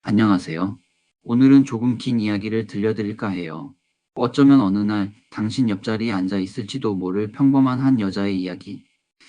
안녕하세요. 오늘은 조금 긴 이야기를 들려드릴까 해요. 어쩌면 어느 날 당신 옆자리에 앉아 있을지도 모를 평범한 한 여자의 이야기.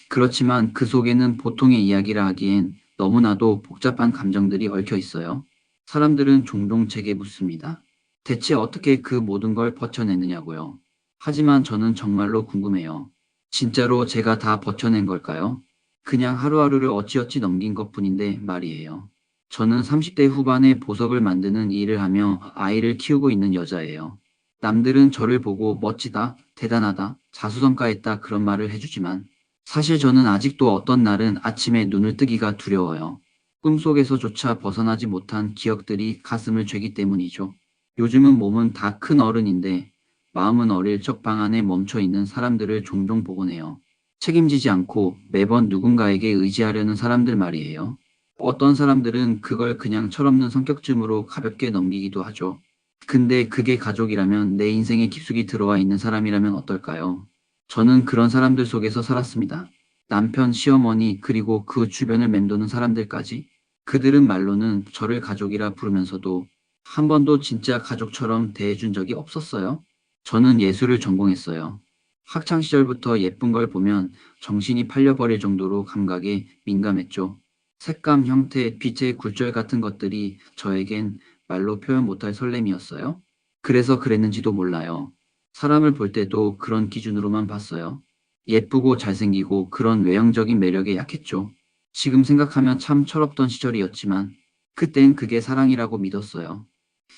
그렇지만 그 속에는 보통의 이야기라 하기엔 너무나도 복잡한 감정들이 얽혀 있어요. 사람들은 종종 제게 묻습니다. 대체 어떻게 그 모든 걸 버텨내느냐고요. 하지만 저는 정말로 궁금해요. 진짜로 제가 다 버텨낸 걸까요? 그냥 하루하루를 어찌어찌 넘긴 것뿐인데 말이에요. 저는 30대 후반에 보석을 만드는 일을 하며 아이를 키우고 있는 여자예요. 남들은 저를 보고 멋지다, 대단하다, 자수성가했다 그런 말을 해주지만 사실 저는 아직도 어떤 날은 아침에 눈을 뜨기가 두려워요. 꿈속에서조차 벗어나지 못한 기억들이 가슴을 죄기 때문이죠. 요즘은 몸은 다 큰 어른인데 마음은 어릴 적 방 안에 멈춰 있는 사람들을 종종 보곤 해요. 책임지지 않고 매번 누군가에게 의지하려는 사람들 말이에요. 어떤 사람들은 그걸 그냥 철없는 성격쯤으로 가볍게 넘기기도 하죠. 근데 그게 가족이라면 내 인생에 깊숙이 들어와 있는 사람이라면 어떨까요? 저는 그런 사람들 속에서 살았습니다. 남편, 시어머니, 그리고 그 주변을 맴도는 사람들까지. 그들은 말로는 저를 가족이라 부르면서도 한 번도 진짜 가족처럼 대해준 적이 없었어요. 저는 예술을 전공했어요. 학창 시절부터 예쁜 걸 보면 정신이 팔려버릴 정도로 감각에 민감했죠. 색감, 형태, 빛의 굴절 같은 것들이 저에겐 말로 표현 못할 설렘이었어요. 그래서 그랬는지도 몰라요. 사람을 볼 때도 그런 기준으로만 봤어요. 예쁘고 잘생기고 그런 외형적인 매력에 약했죠. 지금 생각하면 참 철없던 시절이었지만 그땐 그게 사랑이라고 믿었어요.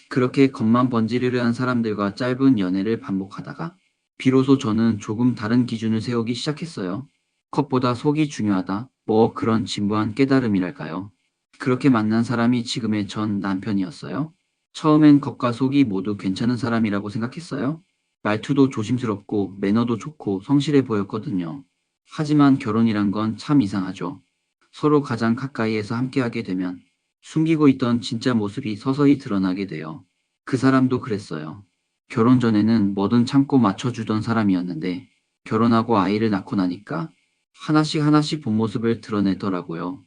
그렇게 겉만 번지르르한 사람들과 짧은 연애를 반복하다가 비로소 저는 조금 다른 기준을 세우기 시작했어요. 겉보다 속이 중요하다. 뭐 그런 진부한 깨달음이랄까요. 그렇게 만난 사람이 지금의 전 남편이었어요. 처음엔 겉과 속이 모두 괜찮은 사람이라고 생각했어요. 말투도 조심스럽고 매너도 좋고 성실해 보였거든요. 하지만 결혼이란 건 참 이상하죠. 서로 가장 가까이에서 함께하게 되면 숨기고 있던 진짜 모습이 서서히 드러나게 돼요. 그 사람도 그랬어요. 결혼 전에는 뭐든 참고 맞춰주던 사람이었는데 결혼하고 아이를 낳고 나니까 하나씩 하나씩 본 모습을 드러내더라고요.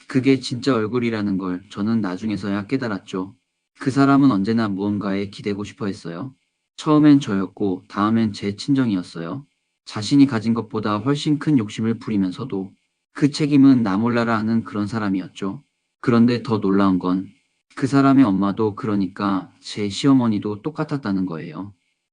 그게 진짜 얼굴이라는 걸 저는 나중에서야 깨달았죠. 그 사람은 언제나 무언가에 기대고 싶어 했어요. 처음엔 저였고 다음엔 제 친정이었어요. 자신이 가진 것보다 훨씬 큰 욕심을 부리면서도 그 책임은 나 몰라라 하는 그런 사람이었죠. 그런데 더 놀라운 건 그 사람의 엄마도 그러니까 제 시어머니도 똑같았다는 거예요.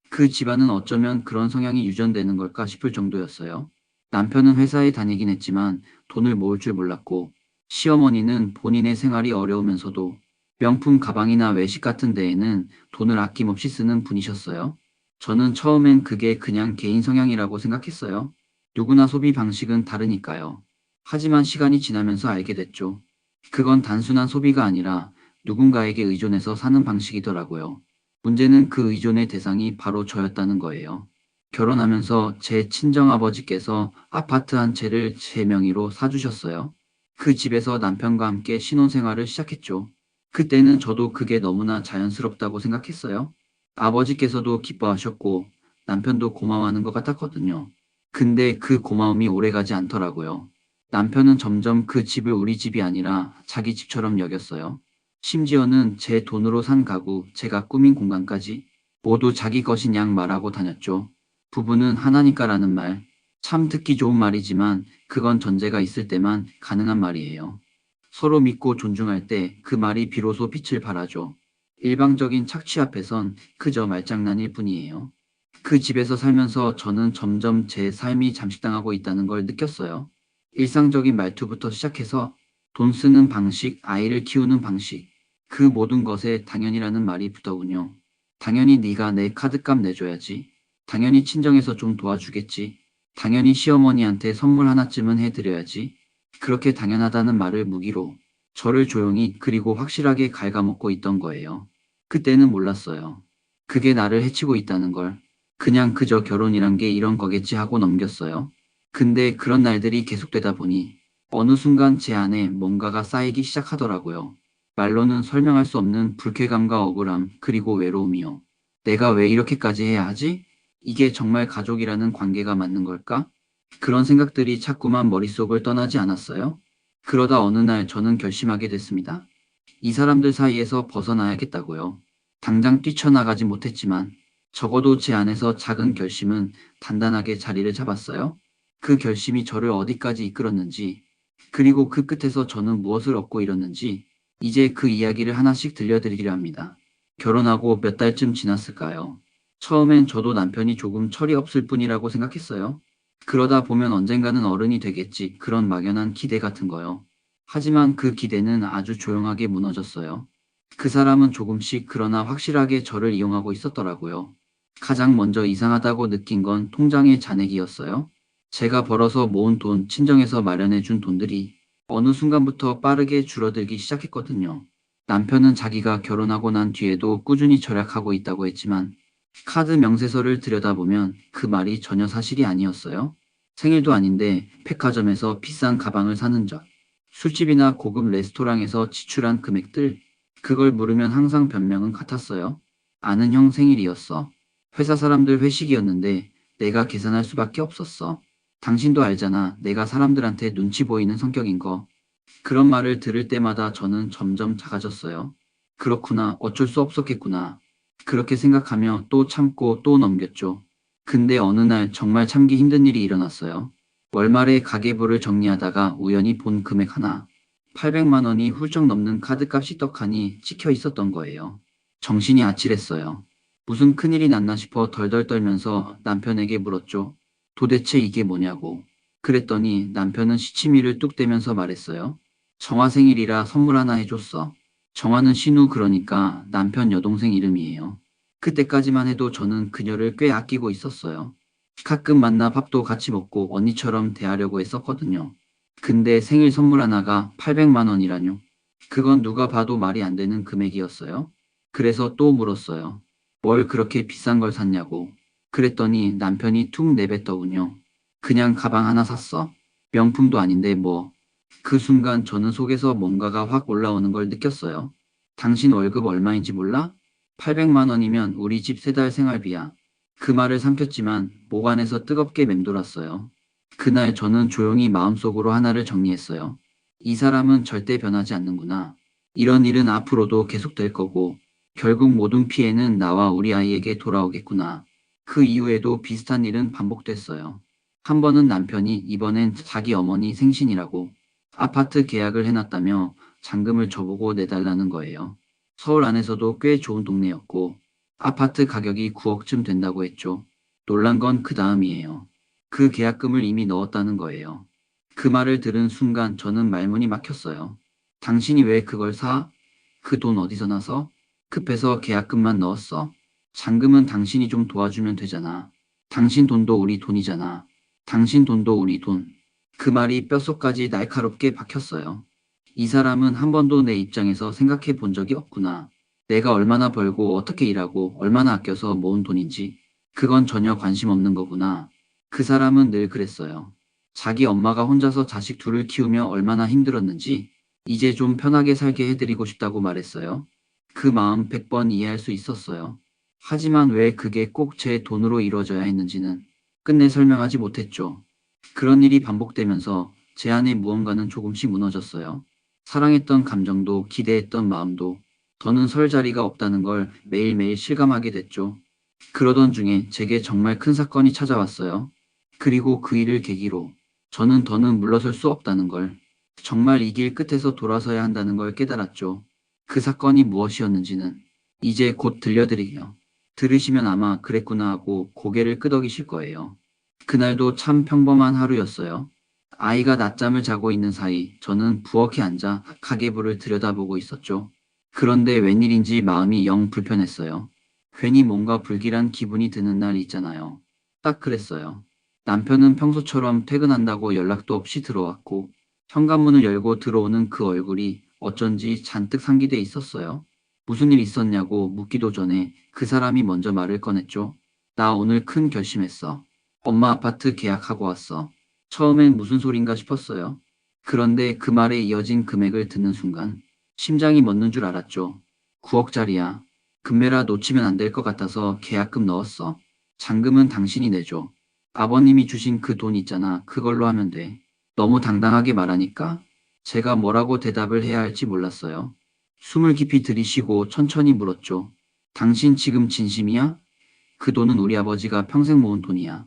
그 집안은 어쩌면 그런 성향이 유전되는 걸까 싶을 정도였어요. 남편은 회사에 다니긴 했지만 돈을 모을 줄 몰랐고 시어머니는 본인의 생활이 어려우면서도 명품 가방이나 외식 같은 데에는 돈을 아낌없이 쓰는 분이셨어요. 저는 처음엔 그게 그냥 개인 성향이라고 생각했어요. 누구나 소비 방식은 다르니까요. 하지만 시간이 지나면서 알게 됐죠. 그건 단순한 소비가 아니라 누군가에게 의존해서 사는 방식이더라고요. 문제는 그 의존의 대상이 바로 저였다는 거예요. 결혼하면서 제 친정아버지께서 아파트 한 채를 제 명의로 사주셨어요. 그 집에서 남편과 함께 신혼생활을 시작했죠. 그때는 저도 그게 너무나 자연스럽다고 생각했어요. 아버지께서도 기뻐하셨고 남편도 고마워하는 것 같았거든요. 근데 그 고마움이 오래가지 않더라고요. 남편은 점점 그 집을 우리 집이 아니라 자기 집처럼 여겼어요. 심지어는 제 돈으로 산 가구, 제가 꾸민 공간까지 모두 자기 것인 양 말하고 다녔죠. 부부는 하나니까라는 말, 참 듣기 좋은 말이지만 그건 전제가 있을 때만 가능한 말이에요. 서로 믿고 존중할 때 그 말이 비로소 빛을 발하죠. 일방적인 착취 앞에선 그저 말장난일 뿐이에요. 그 집에서 살면서 저는 점점 제 삶이 잠식당하고 있다는 걸 느꼈어요. 일상적인 말투부터 시작해서 돈 쓰는 방식, 아이를 키우는 방식, 그 모든 것에 당연이라는 말이 붙더군요. 당연히 네가 내 카드값 내줘야지. 당연히 친정에서 좀 도와주겠지. 당연히 시어머니한테 선물 하나쯤은 해드려야지. 그렇게 당연하다는 말을 무기로 저를 조용히 그리고 확실하게 갉아먹고 있던 거예요. 그때는 몰랐어요. 그게 나를 해치고 있다는 걸. 그냥 그저 결혼이란 게 이런 거겠지 하고 넘겼어요. 근데 그런 날들이 계속되다 보니 어느 순간 제 안에 뭔가가 쌓이기 시작하더라고요. 말로는 설명할 수 없는 불쾌감과 억울함, 그리고 외로움이요. 내가 왜 이렇게까지 해야 하지? 이게 정말 가족이라는 관계가 맞는 걸까? 그런 생각들이 자꾸만 머릿속을 떠나지 않았어요. 그러다 어느 날 저는 결심하게 됐습니다. 이 사람들 사이에서 벗어나야겠다고요. 당장 뛰쳐나가지 못했지만 적어도 제 안에서 작은 결심은 단단하게 자리를 잡았어요. 그 결심이 저를 어디까지 이끌었는지, 그리고 그 끝에서 저는 무엇을 얻고 잃었는지, 이제 그 이야기를 하나씩 들려드리려 합니다. 결혼하고 몇 달쯤 지났을까요? 처음엔 저도 남편이 조금 철이 없을 뿐이라고 생각했어요. 그러다 보면 언젠가는 어른이 되겠지, 그런 막연한 기대 같은 거요. 하지만 그 기대는 아주 조용하게 무너졌어요. 그 사람은 조금씩 그러나 확실하게 저를 이용하고 있었더라고요. 가장 먼저 이상하다고 느낀 건 통장의 잔액이었어요. 제가 벌어서 모은 돈, 친정에서 마련해 준 돈들이 어느 순간부터 빠르게 줄어들기 시작했거든요. 남편은 자기가 결혼하고 난 뒤에도 꾸준히 절약하고 있다고 했지만 카드 명세서를 들여다보면 그 말이 전혀 사실이 아니었어요. 생일도 아닌데 백화점에서 비싼 가방을 사는 것, 술집이나 고급 레스토랑에서 지출한 금액들, 그걸 물으면 항상 변명은 같았어요. 아는 형 생일이었어. 회사 사람들 회식이었는데 내가 계산할 수밖에 없었어. 당신도 알잖아. 내가 사람들한테 눈치 보이는 성격인 거. 그런 말을 들을 때마다 저는 점점 작아졌어요. 그렇구나. 어쩔 수 없었겠구나. 그렇게 생각하며 또 참고 또 넘겼죠. 근데 어느 날 정말 참기 힘든 일이 일어났어요. 월말에 가계부를 정리하다가 우연히 본 금액 하나, 800만 원이 훌쩍 넘는 카드값이 떡하니 찍혀 있었던 거예요. 정신이 아찔했어요. 무슨 큰일이 났나 싶어 덜덜 떨면서 남편에게 물었죠. 도대체 이게 뭐냐고. 그랬더니 남편은 시치미를 뚝 떼면서 말했어요. 정화 생일이라 선물 하나 해줬어. 정화는 신우, 그러니까 남편 여동생 이름이에요. 그때까지만 해도 저는 그녀를 꽤 아끼고 있었어요. 가끔 만나 밥도 같이 먹고 언니처럼 대하려고 했었거든요. 근데 생일 선물 하나가 800만 원이라뇨. 그건 누가 봐도 말이 안 되는 금액이었어요. 그래서 또 물었어요. 뭘 그렇게 비싼 걸 샀냐고. 그랬더니 남편이 툭 내뱉더군요. 그냥 가방 하나 샀어? 명품도 아닌데 뭐. 그 순간 저는 속에서 뭔가가 확 올라오는 걸 느꼈어요. 당신 월급 얼마인지 몰라? 800만 원이면 우리 집 3달 생활비야. 그 말을 삼켰지만 목 안에서 뜨겁게 맴돌았어요. 그날 저는 조용히 마음속으로 하나를 정리했어요. 이 사람은 절대 변하지 않는구나. 이런 일은 앞으로도 계속될 거고, 결국 모든 피해는 나와 우리 아이에게 돌아오겠구나. 그 이후에도 비슷한 일은 반복됐어요. 한 번은 남편이 이번엔 자기 어머니 생신이라고 아파트 계약을 해놨다며 잔금을 저보고 내달라는 거예요. 서울 안에서도 꽤 좋은 동네였고 아파트 가격이 9억쯤 된다고 했죠. 놀란 건 그 다음이에요. 그 계약금을 이미 넣었다는 거예요. 그 말을 들은 순간 저는 말문이 막혔어요. 당신이 왜 그걸 사? 그 돈 어디서 나서? 급해서 계약금만 넣었어? 잔금은 당신이 좀 도와주면 되잖아. 당신 돈도 우리 돈이잖아. 당신 돈도 우리 돈. 그 말이 뼛속까지 날카롭게 박혔어요. 이 사람은 한 번도 내 입장에서 생각해 본 적이 없구나. 내가 얼마나 벌고 어떻게 일하고 얼마나 아껴서 모은 돈인지 그건 전혀 관심 없는 거구나. 그 사람은 늘 그랬어요. 자기 엄마가 혼자서 자식 둘을 키우며 얼마나 힘들었는지 이제 좀 편하게 살게 해드리고 싶다고 말했어요. 그 마음 100번 이해할 수 있었어요. 하지만 왜 그게 꼭 제 돈으로 이루어져야 했는지는 끝내 설명하지 못했죠. 그런 일이 반복되면서 제 안에 무언가는 조금씩 무너졌어요. 사랑했던 감정도 기대했던 마음도 더는 설 자리가 없다는 걸 매일매일 실감하게 됐죠. 그러던 중에 제게 정말 큰 사건이 찾아왔어요. 그리고 그 일을 계기로 저는 더는 물러설 수 없다는 걸, 정말 이 길 끝에서 돌아서야 한다는 걸 깨달았죠. 그 사건이 무엇이었는지는 이제 곧 들려드리게요. 들으시면 아마 그랬구나 하고 고개를 끄덕이실 거예요. 그날도 참 평범한 하루였어요. 아이가 낮잠을 자고 있는 사이 저는 부엌에 앉아 가계부를 들여다보고 있었죠. 그런데 웬일인지 마음이 영 불편했어요. 괜히 뭔가 불길한 기분이 드는 날 있잖아요. 딱 그랬어요. 남편은 평소처럼 퇴근한다고 연락도 없이 들어왔고 현관문을 열고 들어오는 그 얼굴이 어쩐지 잔뜩 상기돼 있었어요. 무슨 일 있었냐고 묻기도 전에 그 사람이 먼저 말을 꺼냈죠. 나 오늘 큰 결심했어. 엄마 아파트 계약하고 왔어. 처음엔 무슨 소린가 싶었어요. 그런데 그 말에 이어진 금액을 듣는 순간 심장이 멎는 줄 알았죠. 9억짜리야. 금매라 놓치면 안 될 것 같아서 계약금 넣었어. 잔금은 당신이 내줘. 아버님이 주신 그 돈 있잖아. 그걸로 하면 돼. 너무 당당하게 말하니까 제가 뭐라고 대답을 해야 할지 몰랐어요. 숨을 깊이 들이쉬고 천천히 물었죠. 당신 지금 진심이야? 그 돈은 우리 아버지가 평생 모은 돈이야.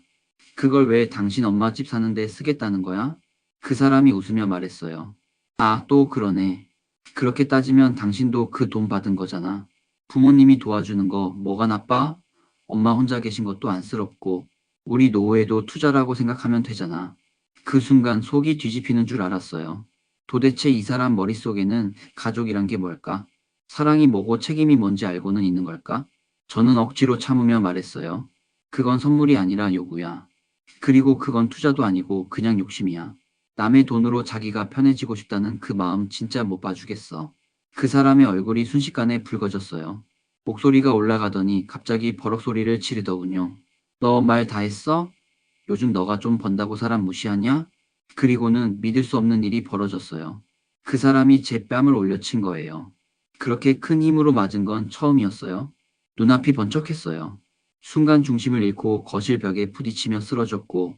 그걸 왜 당신 엄마 집 사는데 쓰겠다는 거야? 그 사람이 웃으며 말했어요. 아, 또 그러네. 그렇게 따지면 당신도 그 돈 받은 거잖아. 부모님이 도와주는 거 뭐가 나빠? 엄마 혼자 계신 것도 안쓰럽고 우리 노후에도 투자라고 생각하면 되잖아. 그 순간 속이 뒤집히는 줄 알았어요. 도대체 이 사람 머릿속에는 가족이란 게 뭘까? 사랑이 뭐고 책임이 뭔지 알고는 있는 걸까? 저는 억지로 참으며 말했어요. 그건 선물이 아니라 요구야. 그리고 그건 투자도 아니고 그냥 욕심이야. 남의 돈으로 자기가 편해지고 싶다는 그 마음 진짜 못 봐주겠어. 그 사람의 얼굴이 순식간에 붉어졌어요. 목소리가 올라가더니 갑자기 버럭 소리를 지르더군요. 너 말 다 했어? 요즘 너가 좀 번다고 사람 무시하냐? 그리고는 믿을 수 없는 일이 벌어졌어요. 그 사람이 제 뺨을 올려친 거예요. 그렇게 큰 힘으로 맞은 건 처음이었어요. 눈앞이 번쩍했어요. 순간 중심을 잃고 거실 벽에 부딪히며 쓰러졌고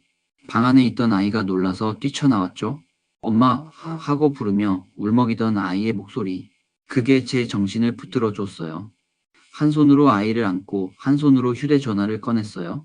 방 안에 있던 아이가 놀라서 뛰쳐나왔죠. 엄마 하고 부르며 울먹이던 아이의 목소리. 그게 제 정신을 붙들어 줬어요. 한 손으로 아이를 안고 한 손으로 휴대전화를 꺼냈어요.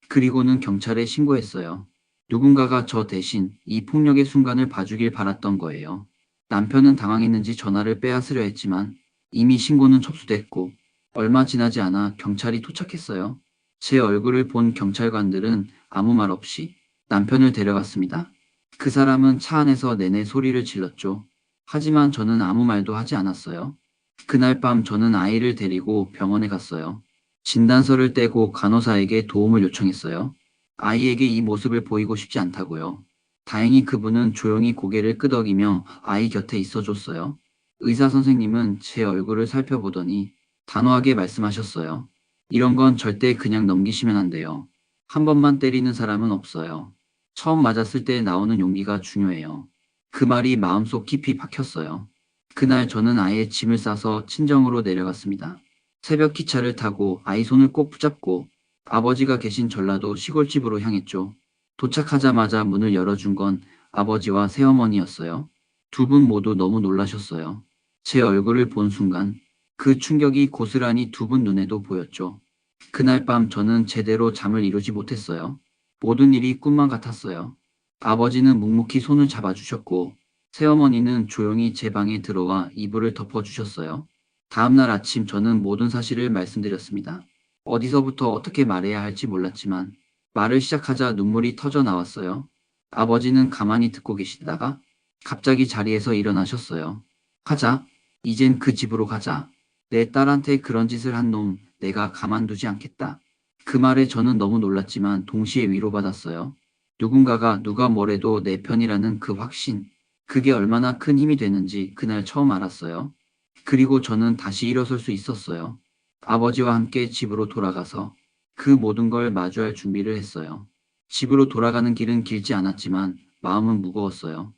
그리고는 경찰에 신고했어요. 누군가가 저 대신 이 폭력의 순간을 봐주길 바랐던 거예요. 남편은 당황했는지 전화를 빼앗으려 했지만 이미 신고는 접수됐고 얼마 지나지 않아 경찰이 도착했어요. 제 얼굴을 본 경찰관들은 아무 말 없이 남편을 데려갔습니다. 그 사람은 차 안에서 내내 소리를 질렀죠. 하지만 저는 아무 말도 하지 않았어요. 그날 밤 저는 아이를 데리고 병원에 갔어요. 진단서를 떼고 간호사에게 도움을 요청했어요. 아이에게 이 모습을 보이고 싶지 않다고요. 다행히 그분은 조용히 고개를 끄덕이며 아이 곁에 있어줬어요. 의사 선생님은 제 얼굴을 살펴보더니 단호하게 말씀하셨어요. 이런 건 절대 그냥 넘기시면 안 돼요. 한 번만 때리는 사람은 없어요. 처음 맞았을 때 나오는 용기가 중요해요. 그 말이 마음속 깊이 박혔어요. 그날 저는 아이의 짐을 싸서 친정으로 내려갔습니다. 새벽 기차를 타고 아이 손을 꼭 붙잡고 아버지가 계신 전라도 시골집으로 향했죠. 도착하자마자 문을 열어준 건 아버지와 새어머니였어요. 두 분 모두 너무 놀라셨어요. 제 얼굴을 본 순간 그 충격이 고스란히 두 분 눈에도 보였죠. 그날 밤 저는 제대로 잠을 이루지 못했어요. 모든 일이 꿈만 같았어요. 아버지는 묵묵히 손을 잡아주셨고 새어머니는 조용히 제 방에 들어와 이불을 덮어주셨어요. 다음날 아침 저는 모든 사실을 말씀드렸습니다. 어디서부터 어떻게 말해야 할지 몰랐지만 말을 시작하자 눈물이 터져 나왔어요. 아버지는 가만히 듣고 계시다가 갑자기 자리에서 일어나셨어요. 가자. 이젠 그 집으로 가자. 내 딸한테 그런 짓을 한 놈 내가 가만두지 않겠다. 그 말에 저는 너무 놀랐지만 동시에 위로받았어요. 누군가가 누가 뭐래도 내 편이라는 그 확신. 그게 얼마나 큰 힘이 되는지 그날 처음 알았어요. 그리고 저는 다시 일어설 수 있었어요. 아버지와 함께 집으로 돌아가서 그 모든 걸 마주할 준비를 했어요. 집으로 돌아가는 길은 길지 않았지만 마음은 무거웠어요.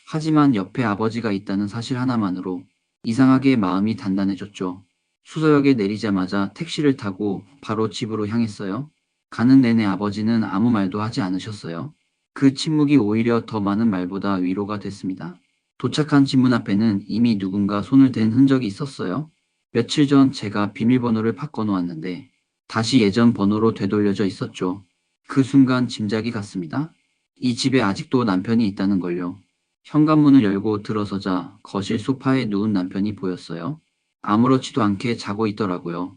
하지만 옆에 아버지가 있다는 사실 하나만으로 이상하게 마음이 단단해졌죠. 수서역에 내리자마자 택시를 타고 바로 집으로 향했어요. 가는 내내 아버지는 아무 말도 하지 않으셨어요. 그 침묵이 오히려 더 많은 말보다 위로가 됐습니다. 도착한 집 문 앞에는 이미 누군가 손을 댄 흔적이 있었어요. 며칠 전 제가 비밀번호를 바꿔놓았는데 다시 예전 번호로 되돌려져 있었죠. 그 순간 짐작이 갔습니다. 이 집에 아직도 남편이 있다는 걸요. 현관문을 열고 들어서자 거실 소파에 누운 남편이 보였어요. 아무렇지도 않게 자고 있더라고요.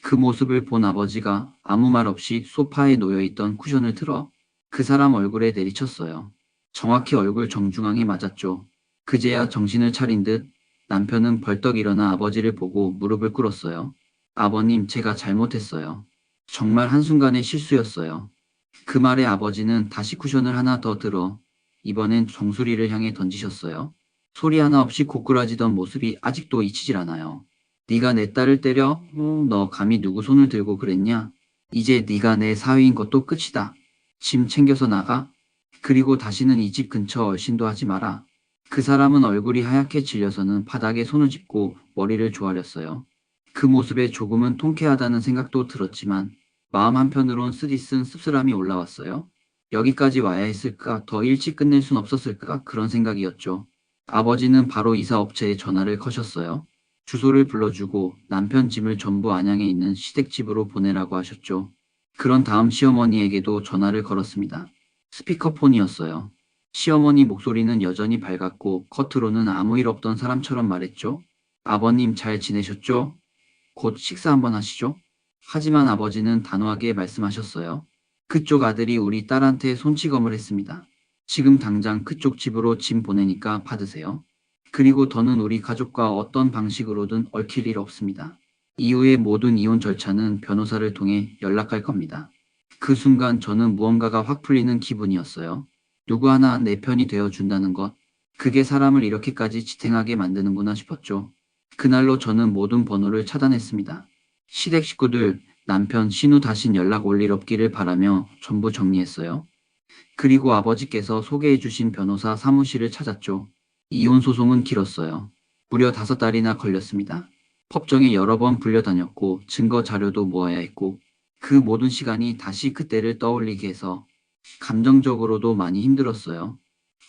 그 모습을 본 아버지가 아무 말 없이 소파에 놓여있던 쿠션을 들어 그 사람 얼굴에 내리쳤어요. 정확히 얼굴 정중앙에 맞았죠. 그제야 정신을 차린 듯 남편은 벌떡 일어나 아버지를 보고 무릎을 꿇었어요. 아버님, 제가 잘못했어요. 정말 한순간의 실수였어요. 그 말에 아버지는 다시 쿠션을 하나 더 들어 이번엔 정수리를 향해 던지셨어요. 소리 하나 없이 고꾸라지던 모습이 아직도 잊히질 않아요. 네가 내 딸을 때려? 너 감히 누구 손을 들고 그랬냐? 이제 네가 내 사위인 것도 끝이다. 짐 챙겨서 나가. 그리고 다시는 이 집 근처 얼씬도 하지 마라. 그 사람은 얼굴이 하얗게 질려서는 바닥에 손을 짚고 머리를 조아렸어요. 그 모습에 조금은 통쾌하다는 생각도 들었지만 마음 한편으론 쓰디쓴 씁쓸함이 올라왔어요. 여기까지 와야 했을까? 더 일찍 끝낼 순 없었을까? 그런 생각이었죠. 아버지는 바로 이사업체에 전화를 거셨어요. 주소를 불러주고 남편 짐을 전부 안양에 있는 시댁집으로 보내라고 하셨죠. 그런 다음 시어머니에게도 전화를 걸었습니다. 스피커폰이었어요. 시어머니 목소리는 여전히 밝았고 겉으로는 아무 일 없던 사람처럼 말했죠. 아버님 잘 지내셨죠? 곧 식사 한번 하시죠? 하지만 아버지는 단호하게 말씀하셨어요. 그쪽 아들이 우리 딸한테 손찌검을 했습니다. 지금 당장 그쪽 집으로 짐 보내니까 받으세요. 그리고 더는 우리 가족과 어떤 방식으로든 얽힐 일 없습니다. 이후의 모든 이혼 절차는 변호사를 통해 연락할 겁니다. 그 순간 저는 무언가가 확 풀리는 기분이었어요. 누구 하나 내 편이 되어 준다는 것, 그게 사람을 이렇게까지 지탱하게 만드는구나 싶었죠. 그날로 저는 모든 번호를 차단했습니다. 시댁 식구들, 남편, 신우 다신 연락 올 일 없기를 바라며 전부 정리했어요. 그리고 아버지께서 소개해 주신 변호사 사무실을 찾았죠. 이혼 소송은 길었어요. 무려 5달이나 걸렸습니다. 법정에 여러 번 불려다녔고 증거 자료도 모아야 했고 그 모든 시간이 다시 그때를 떠올리게 해서 감정적으로도 많이 힘들었어요.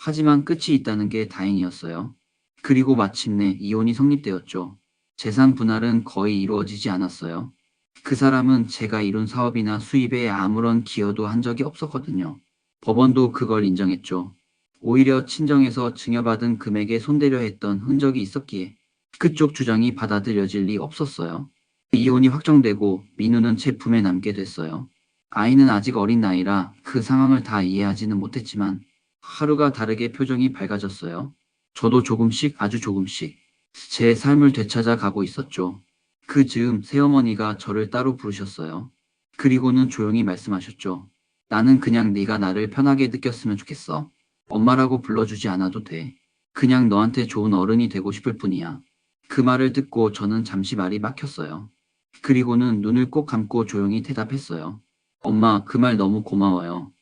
하지만 끝이 있다는 게 다행이었어요. 그리고 마침내 이혼이 성립되었죠. 재산 분할은 거의 이루어지지 않았어요. 그 사람은 제가 이룬 사업이나 수입에 아무런 기여도 한 적이 없었거든요. 법원도 그걸 인정했죠. 오히려 친정에서 증여받은 금액에 손대려 했던 흔적이 있었기에 그쪽 주장이 받아들여질 리 없었어요. 이혼이 확정되고 민우는 제 품에 남게 됐어요. 아이는 아직 어린 나이라 그 상황을 다 이해하지는 못했지만 하루가 다르게 표정이 밝아졌어요. 저도 조금씩 아주 조금씩 제 삶을 되찾아 가고 있었죠. 그 즈음 새어머니가 저를 따로 부르셨어요. 그리고는 조용히 말씀하셨죠. 나는 그냥 네가 나를 편하게 느꼈으면 좋겠어. 엄마라고 불러주지 않아도 돼. 그냥 너한테 좋은 어른이 되고 싶을 뿐이야. 그 말을 듣고 저는 잠시 말이 막혔어요. 그리고는 눈을 꼭 감고 조용히 대답했어요. 엄마, 그 말 너무 고마워요.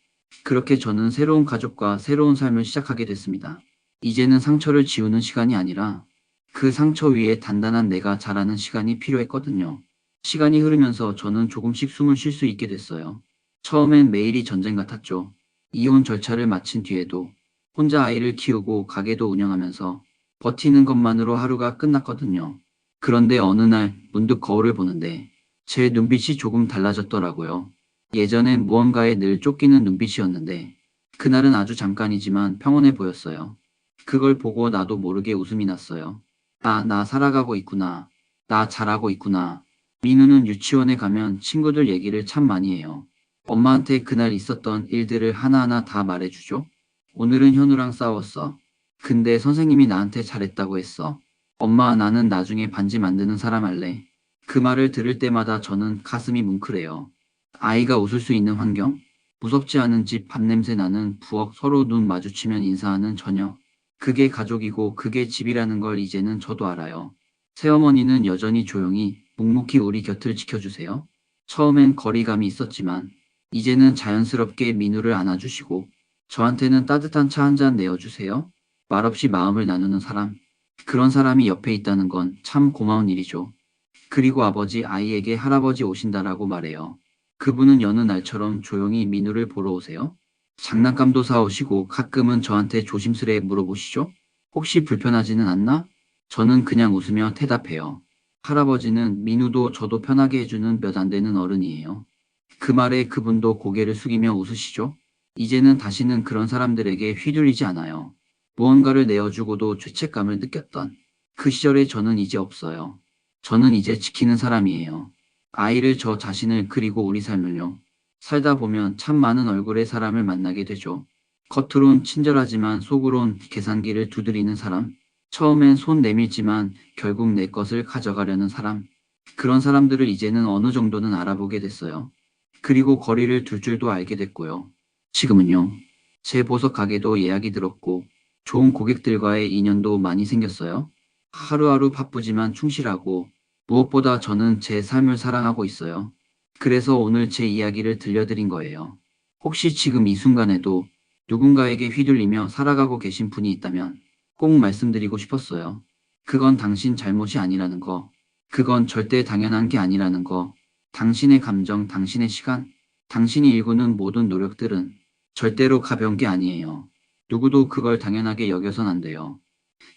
그렇게 저는 새로운 가족과 새로운 삶을 시작하게 됐습니다. 이제는 상처를 지우는 시간이 아니라 그 상처 위에 단단한 내가 자라는 시간이 필요했거든요. 시간이 흐르면서 저는 조금씩 숨을 쉴 수 있게 됐어요. 처음엔 매일이 전쟁 같았죠. 이혼 절차를 마친 뒤에도 혼자 아이를 키우고 가게도 운영하면서 버티는 것만으로 하루가 끝났거든요. 그런데 어느 날 문득 거울을 보는데 제 눈빛이 조금 달라졌더라고요. 예전엔 무언가에 늘 쫓기는 눈빛이었는데 그날은 아주 잠깐이지만 평온해 보였어요. 그걸 보고 나도 모르게 웃음이 났어요. 아, 나 살아가고 있구나. 나 잘하고 있구나. 민우는 유치원에 가면 친구들 얘기를 참 많이 해요. 엄마한테 그날 있었던 일들을 하나하나 다 말해주죠. 오늘은 현우랑 싸웠어. 근데 선생님이 나한테 잘했다고 했어. 엄마, 나는 나중에 반지 만드는 사람 할래. 그 말을 들을 때마다 저는 가슴이 뭉클해요. 아이가 웃을 수 있는 환경? 무섭지 않은 집 밥냄새 나는 부엌 서로 눈 마주치면 인사하는 저녁. 그게 가족이고 그게 집이라는 걸 이제는 저도 알아요. 새어머니는 여전히 조용히 묵묵히 우리 곁을 지켜주세요. 처음엔 거리감이 있었지만 이제는 자연스럽게 민우를 안아주시고 저한테는 따뜻한 차 한 잔 내어주세요. 말없이 마음을 나누는 사람. 그런 사람이 옆에 있다는 건 참 고마운 일이죠. 그리고 아버지 아이에게 할아버지 오신다라고 말해요. 그분은 여느 날처럼 조용히 민우를 보러 오세요. 장난감도 사오시고 가끔은 저한테 조심스레 물어보시죠. 혹시 불편하지는 않나? 저는 그냥 웃으며 대답해요. 할아버지는 민우도 저도 편하게 해주는 몇 안 되는 어른이에요. 그 말에 그분도 고개를 숙이며 웃으시죠. 이제는 다시는 그런 사람들에게 휘둘리지 않아요. 무언가를 내어주고도 죄책감을 느꼈던 그 시절에 저는 이제 없어요. 저는 이제 지키는 사람이에요. 아이를, 저 자신을, 그리고 우리 삶을요. 살다 보면 참 많은 얼굴의 사람을 만나게 되죠. 겉으론 친절하지만 속으론 계산기를 두드리는 사람. 처음엔 손 내밀지만 결국 내 것을 가져가려는 사람. 그런 사람들을 이제는 어느 정도는 알아보게 됐어요. 그리고 거리를 둘 줄도 알게 됐고요. 지금은요. 제 보석 가게도 예약이 들었고 좋은 고객들과의 인연도 많이 생겼어요. 하루하루 바쁘지만 충실하고 무엇보다 저는 제 삶을 사랑하고 있어요. 그래서 오늘 제 이야기를 들려드린 거예요. 혹시 지금 이 순간에도 누군가에게 휘둘리며 살아가고 계신 분이 있다면 꼭 말씀드리고 싶었어요. 그건 당신 잘못이 아니라는 거. 그건 절대 당연한 게 아니라는 거. 당신의 감정, 당신의 시간, 당신이 일구는 모든 노력들은 절대로 가벼운 게 아니에요. 누구도 그걸 당연하게 여겨선 안 돼요.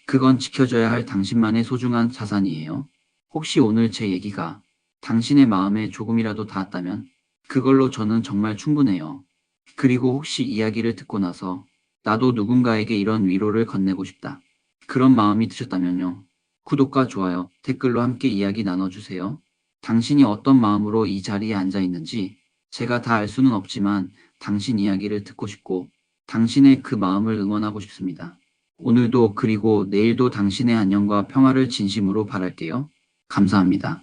그건 지켜줘야 할 당신만의 소중한 자산이에요. 혹시 오늘 제 얘기가 당신의 마음에 조금이라도 닿았다면 그걸로 저는 정말 충분해요. 그리고 혹시 이야기를 듣고 나서 나도 누군가에게 이런 위로를 건네고 싶다. 그런 마음이 드셨다면요. 구독과 좋아요, 댓글로 함께 이야기 나눠주세요. 당신이 어떤 마음으로 이 자리에 앉아 있는지 제가 다 알 수는 없지만 당신 이야기를 듣고 싶고 당신의 그 마음을 응원하고 싶습니다. 오늘도 그리고 내일도 당신의 안녕과 평화를 진심으로 바랄게요. 감사합니다.